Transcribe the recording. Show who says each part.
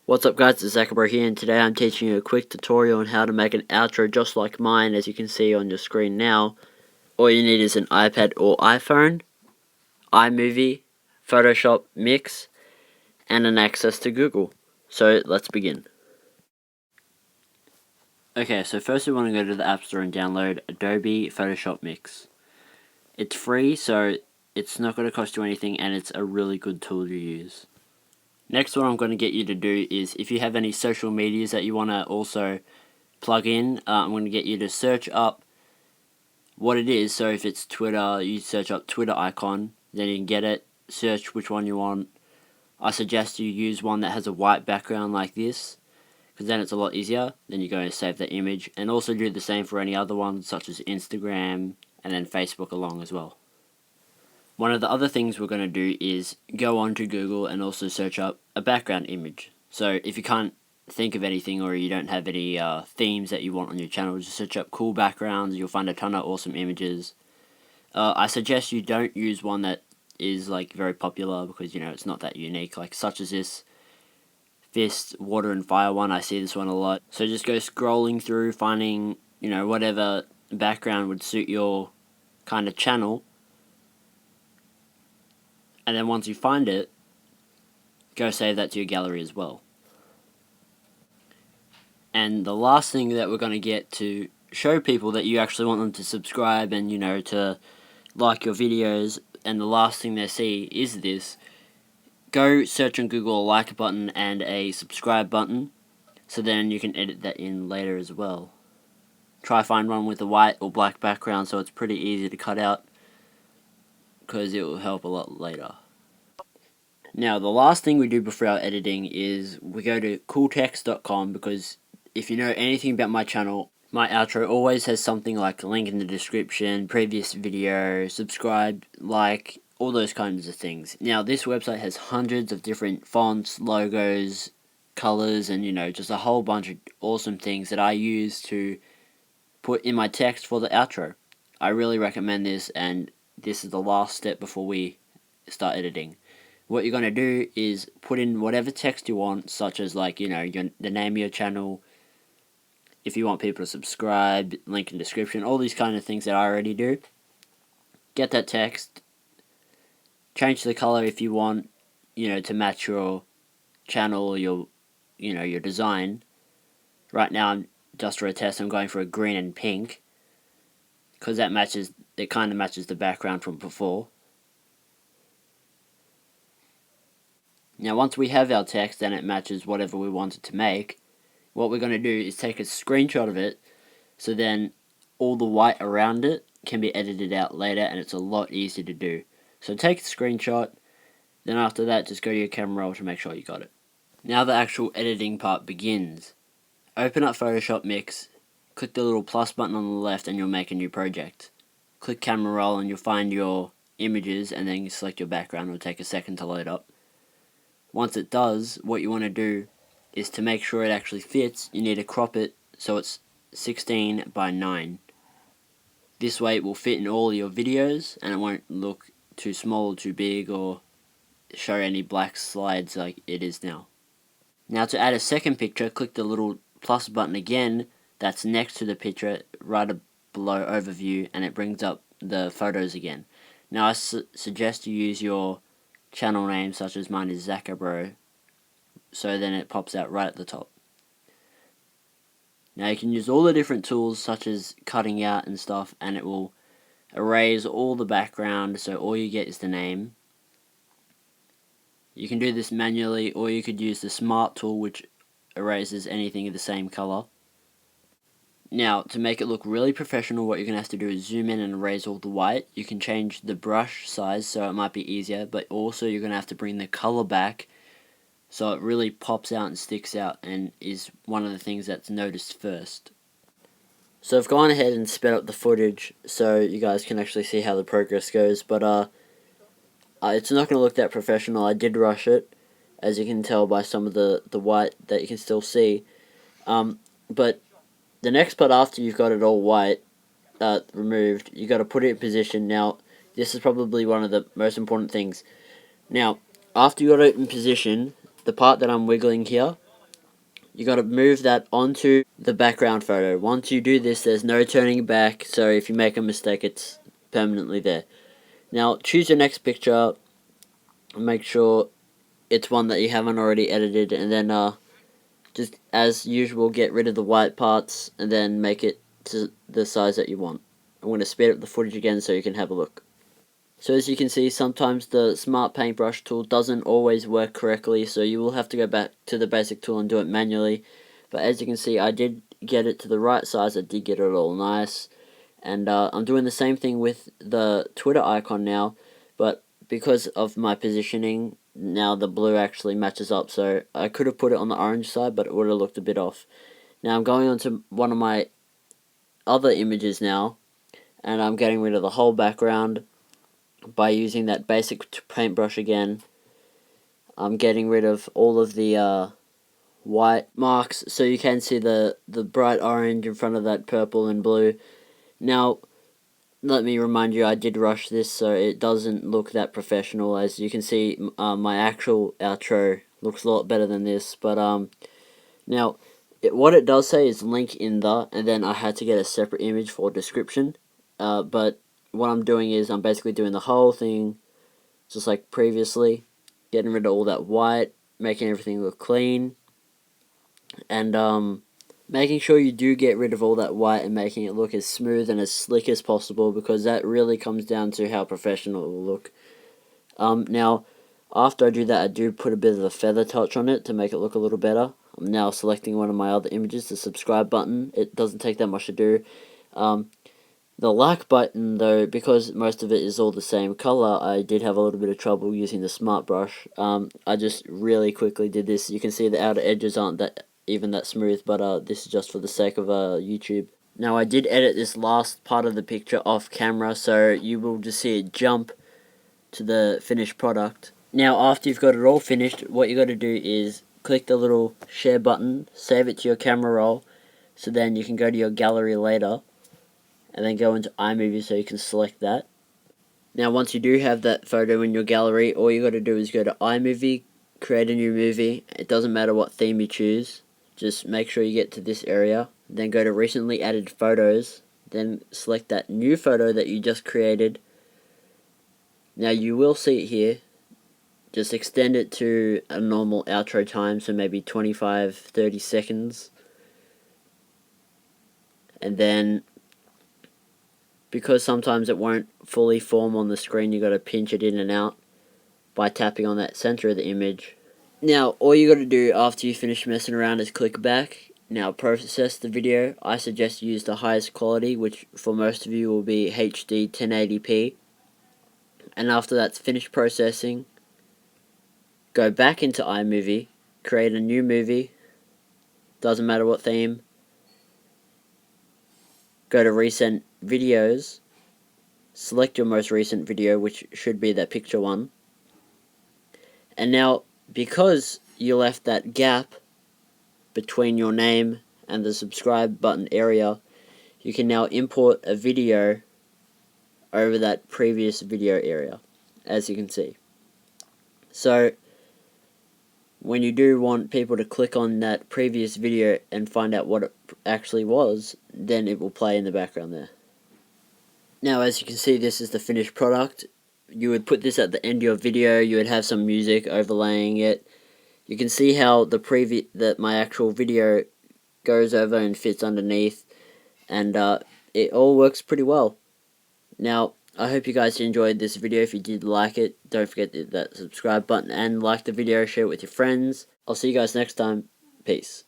Speaker 1: What's up guys, it's ZacoBro here, and today I'm teaching you a quick tutorial on how to make an outro just like mine, as you can see on your screen now. All you need is an iPad or iPhone, iMovie, Photoshop Mix, and an access to Google. So let's begin. Okay, so first we want to go to the App Store and download Adobe Photoshop Mix. It's free, so it's not going to cost you anything, and it's a really good tool to use. Next, what I'm going to get you to do is, if you have any social medias that you want to also plug in, I'm going to get you to search up what it is. So if it's Twitter, you search up Twitter icon, then you can get it, search which one you want. I suggest you use one that has a white background like this, because then it's a lot easier. Then you go and save the image, and also do the same for any other ones such as Instagram and then Facebook along as well. One of the other things we're going to do is go on to Google and also search up a background image. So if you can't think of anything, or you don't have any themes that you want on your channel, just search up cool backgrounds. You'll find a ton of awesome images. I suggest you don't use one that is like very popular, because it's not that unique, like such as this Fist, Water and Fire one. I see this one a lot. So just go scrolling through, finding whatever background would suit your kind of channel. And then once you find it, go save that to your gallery as well. And the last thing that we're going to get to show people that you actually want them to subscribe and to like your videos, and the last thing they see is this. Go search on Google a like button and a subscribe button, so then you can edit that in later as well. Try find one with a white or black background so it's pretty easy to cut out, because it will help a lot later. Now, the last thing we do before our editing is we go to cooltext.com, because if you know anything about my channel, my outro always has something like a link in the description, previous video, subscribe, like, all those kinds of things. Now, this website has hundreds of different fonts, logos, colors, and just a whole bunch of awesome things that I use to put in my text for the outro. I really recommend this, and this is the last step before we start editing. What you're going to do is put in whatever text you want, such as the name of your channel, if you want people to subscribe, link in description, all these kind of things that I already do. Get that text, change the color if you want, to match your channel or your design. Right now, just for a test, I'm going for a green and pink, because it kind of matches the background from before. Now, once we have our text and it matches whatever we wanted to make, what we're going to do is take a screenshot of it, so then all the white around it can be edited out later, and it's a lot easier to do. So take a screenshot, then after that just go to your camera roll to make sure you got it. Now the actual editing part begins. Open up Photoshop Mix, click the little plus button on the left, and you'll make a new project. Click camera roll and you'll find your images, and then you select your background. It'll take a second to load up. Once it does, what you want to do is, to make sure it actually fits, you need to crop it so it's 16 by 9. This way it will fit in all your videos, and it won't look too small or too big, or show any black slides like it is now. Now, to add a second picture, click the little plus button again that's next to the picture right below overview, and it brings up the photos again. Now I suggest you use your channel name, such as mine is ZacoBro, so then it pops out right at the top. Now you can use all the different tools such as cutting out and stuff, and it will erase all the background, so all you get is the name. You can do this manually, or you could use the Smart tool, which erases anything of the same color. Now, to make it look really professional, what you're going to have to do is zoom in and erase all the white. You can change the brush size so it might be easier, but also you're going to have to bring the color back so it really pops out and sticks out, and is one of the things that's noticed first. So I've gone ahead and sped up the footage so you guys can actually see how the progress goes, but it's not going to look that professional. I did rush it, as you can tell by some of the white that you can still see. But the next part, after you've got it all white removed, you got to put it in position. Now, this is probably one of the most important things. Now, after you got it in position, the part that I'm wiggling here, you got to move that onto the background photo. Once you do this, there's no turning back, so if you make a mistake, it's permanently there. Now, choose your next picture, make sure it's one that you haven't already edited, and then just as usual, get rid of the white parts, and then make it to the size that you want. I'm going to speed up the footage again so you can have a look. So as you can see, sometimes the Smart Paintbrush tool doesn't always work correctly, so you will have to go back to the basic tool and do it manually. But as you can see, I did get it to the right size, I did get it all nice. And I'm doing the same thing with the Twitter icon now, but because of my positioning, now the blue actually matches up, so I could have put it on the orange side, but it would have looked a bit off. Now I'm going on to one of my other images now, and I'm getting rid of the whole background by using that basic paintbrush again. I'm getting rid of all of the white marks, so you can see the bright orange in front of that purple and blue. Now, let me remind you, I did rush this, so it doesn't look that professional. As you can see, my actual outro looks a lot better than this, but now, what it does say is link in the, and then I had to get a separate image for description, but what I'm doing is I'm basically doing the whole thing just like previously, getting rid of all that white, making everything look clean, and making sure you do get rid of all that white and making it look as smooth and as slick as possible, because that really comes down to how professional it will look. Now, after I do that, I do put a bit of a feather touch on it to make it look a little better. I'm now selecting one of my other images, the subscribe button. It doesn't take that much to do. The like button, though, because most of it is all the same color, I did have a little bit of trouble using the smart brush. I just really quickly did this. You can see the outer edges aren't even that smooth, but this is just for the sake of YouTube. Now, I did edit this last part of the picture off camera, so you will just see it jump to the finished product. Now, after you've got it all finished, what you got to do is click the little share button, save it to your camera roll, so then you can go to your gallery later, and then go into iMovie so you can select that. Now, once you do have that photo in your gallery, all you got to do is go to iMovie, create a new movie. It doesn't matter what theme you choose, just make sure you get to this area, then go to recently added photos, then select that new photo that you just created. Now, you will see it here. Just extend it to a normal outro time, so maybe 25-30 seconds. And then, because sometimes it won't fully form on the screen, you got to pinch it in and out by tapping on that center of the image. Now, all you got to do after you finish messing around is click back. Now, process the video. I suggest you use the highest quality, which for most of you will be HD 1080p. And after that's finished processing, go back into iMovie, create a new movie, doesn't matter what theme, go to recent videos, select your most recent video, which should be that picture one, and now, because you left that gap between your name and the subscribe button area, you can now import a video over that previous video area, as you can see. So, when you do want people to click on that previous video and find out what it actually was, then it will play in the background there. Now, as you can see, this is the finished product. You would put this at the end of your video, you would have some music overlaying it. You can see how that my actual video goes over and fits underneath, and it all works pretty well. Now, I hope you guys enjoyed this video. If you did like it, don't forget that subscribe button and like the video, share it with your friends. I'll see you guys next time. Peace.